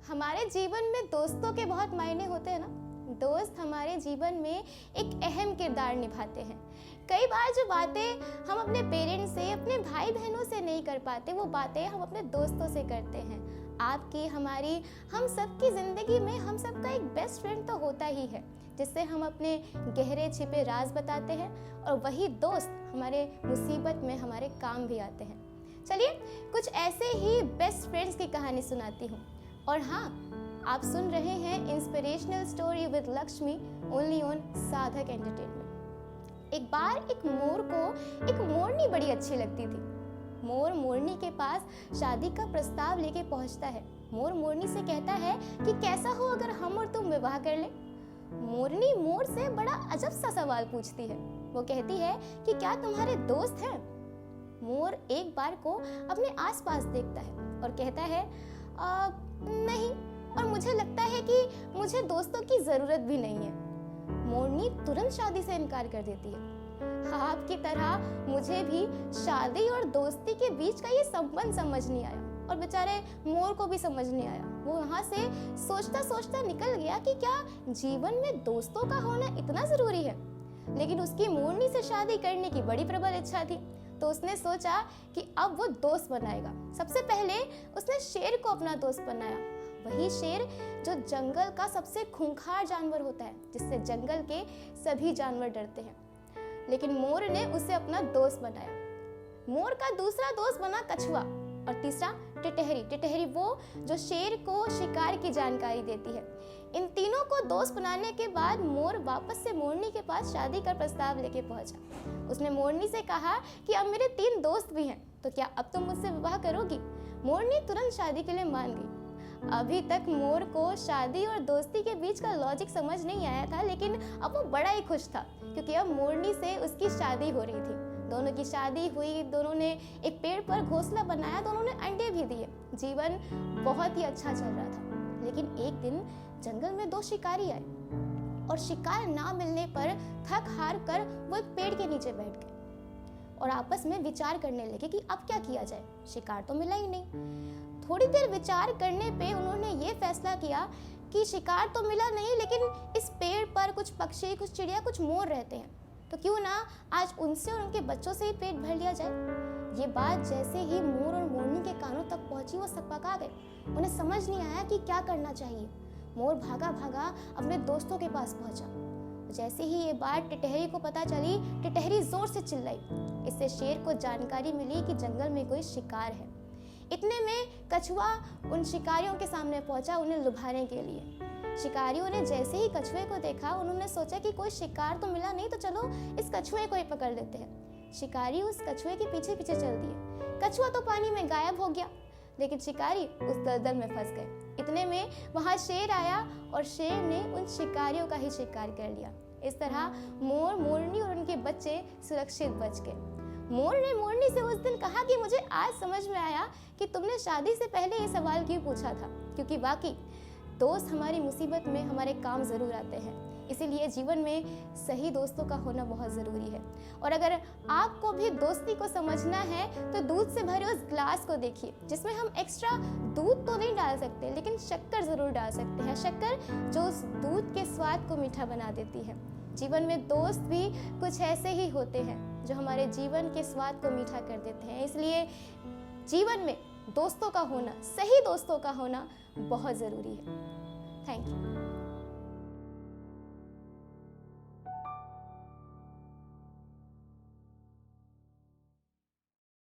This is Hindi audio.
हमारे जीवन में दोस्तों के बहुत मायने होते हैं ना। दोस्त हमारे जीवन में एक अहम किरदार निभाते हैं। कई बार जो बातें हम अपने पेरेंट्स से, अपने भाई बहनों से नहीं कर पाते, वो बातें हम अपने दोस्तों से करते हैं। आपकी, हमारी, हम सबकी ज़िंदगी में हम सबका एक बेस्ट फ्रेंड तो होता ही है, जिससे हम अपने गहरे छिपे राज बताते हैं, और वही दोस्त हमारे मुसीबत में हमारे काम भी आते हैं। चलिए कुछ ऐसे ही बेस्ट फ्रेंड्स की कहानी सुनाती हूँ। और हाँ, आप सुन रहे हैं inspirational story with Lakshmi, only on साधक एंटरटेनमेंट। एक बार एक मोर को एक मोरनी बड़ी अच्छी लगती थी। मोर मोरनी के पास शादी का प्रस्ताव लेके पहुंचता है। मोर मोरनी से कहता है कि कैसा हो अगर हम और तुम विवाह कर लें। मोरनी मोर से बड़ा अजब सा सवाल पूछती है। वो कहती है कि क्या तुम्हारे दोस्त हैं? मोर एक बार को अपने आसपास देखता है और कहता है नहीं, और मुझे लगता है कि मुझे दोस्तों की जरूरत भी नहीं है। मोरनी तुरंत शादी से इनकार कर देती है। आपकी तरह मुझे भी शादी और दोस्ती के बीच का ये संबंध समझ नहीं आया, और बेचारे मोर को भी समझ नहीं आया। वो वहाँ से सोचता सोचता निकल गया कि क्या जीवन में दोस्तों का होना इतना जरूरी है। लेकिन उसकी मोरनी से शादी करने की बड़ी प्रबल इच्छा थी, तो उसने सोचा कि अब वो दोस्त बनाएगा। सबसे पहले उसने शेर को अपना दोस्त बनाया। वही शेर जो जंगल का सबसे खूंखार जानवर होता है, जिससे जंगल के सभी जानवर डरते हैं। लेकिन मोर ने उसे अपना दोस्त बनाया। मोर का दूसरा दोस्त बना कछुआ, और तीसरा टिटहरी। टिटहरी वो जो शेर को शिकार की जानकारी देती है। इन तीनों को दोस्त बनाने के बाद मोर वापस से मोरनी के पास शादी का प्रस्ताव लेके पहुंचा। उसने मोरनी से कहा कि अब मेरे 3 दोस्त भी हैं, तो क्या अब तुम मुझसे विवाह करोगी? मोरनी तुरंत शादी के लिए मान गई। अभी तक मोर को शादी और दोस्ती के बीच का लॉजिक समझ नहीं आया था, लेकिन अब वो बड़ा ही खुश था, क्योंकि अब मोरनी से उसकी शादी हो रही थी। दोनों की शादी हुई, दोनों ने एक पेड़ पर घोंसला बनाया, दोनों ने अंडे भी दिए। जीवन बहुत ही अच्छा चल रहा था। लेकिन एक दिन जंगल में 2 शिकारी आए, और शिकार ना मिलने पर थक हार कर वो एक पेड़ के नीचे बैठ गए और आपस में विचार करने लगे कि अब क्या किया जाए। शिकार तो मिला ही नहीं। थोड़ी देर विचार करने पे उन्होंने ये फैसला किया कि शिकार तो मिला नहीं, लेकिन इस पेड़ पर कुछ पक्षी, कुछ चिड़िया, कुछ मोर रहते हैं, तो क्यों ना आज उनसे और उनके बच्चों से ही पेट भर लिया जाए। ये बात जैसे ही मोर और मोरनी के कानों तक पहुंची, वो सकपका गए। उन्हें समझ नहीं आया कि क्या करना चाहिए। मोर भागा भागा अपने दोस्तों के पास पहुंचा। जैसे ही ये बात टिटहरी को पता चली, टिटहरी जोर से चिल्लाई। इससे शेर को जानकारी मिली कि जंगल में कोई शिकार है। इतने में कछुआ उन शिकारियों के सामने पहुंचा, उन्हें लुभाने के लिए। शिकारियों ने जैसे ही कछुए को देखा, उन्होंने सोचा कि कोई शिकार तो मिला नहीं, तो चलो इस कछुए को ही पकड़ लेते हैं। शिकारी उस कछुए के पीछे पीछे चल दिए। कछुआ तो पानी में गायब हो गया, लेकिन शिकारी उस दलदल में फंस गए। इतने में वहां शेर आया, और शेर ने उन शिकारियों का ही शिकार कर लिया। इस तरह मोर, मोरनी और उनके बच्चे सुरक्षित बच गए। मोर ने मोरनी से उस दिन कहा कि मुझे आज समझ में आया कि तुमने शादी से पहले ये सवाल क्यों पूछा था, क्योंकि वाकई दोस्त हमारी मुसीबत में हमारे काम जरूर आते हैं। इसीलिए जीवन में सही दोस्तों का होना बहुत ज़रूरी है। और अगर आपको भी दोस्ती को समझना है, तो दूध से भरे उस ग्लास को देखिए, जिसमें हम एक्स्ट्रा दूध तो नहीं डाल सकते, लेकिन शक्कर ज़रूर डाल सकते हैं। शक्कर जो उस दूध के स्वाद को मीठा बना देती है। जीवन में दोस्त भी कुछ ऐसे ही होते हैं जो हमारे जीवन के स्वाद को मीठा कर देते हैं। इसलिए जीवन में दोस्तों का होना, सही दोस्तों का होना बहुत ज़रूरी है। Thank you.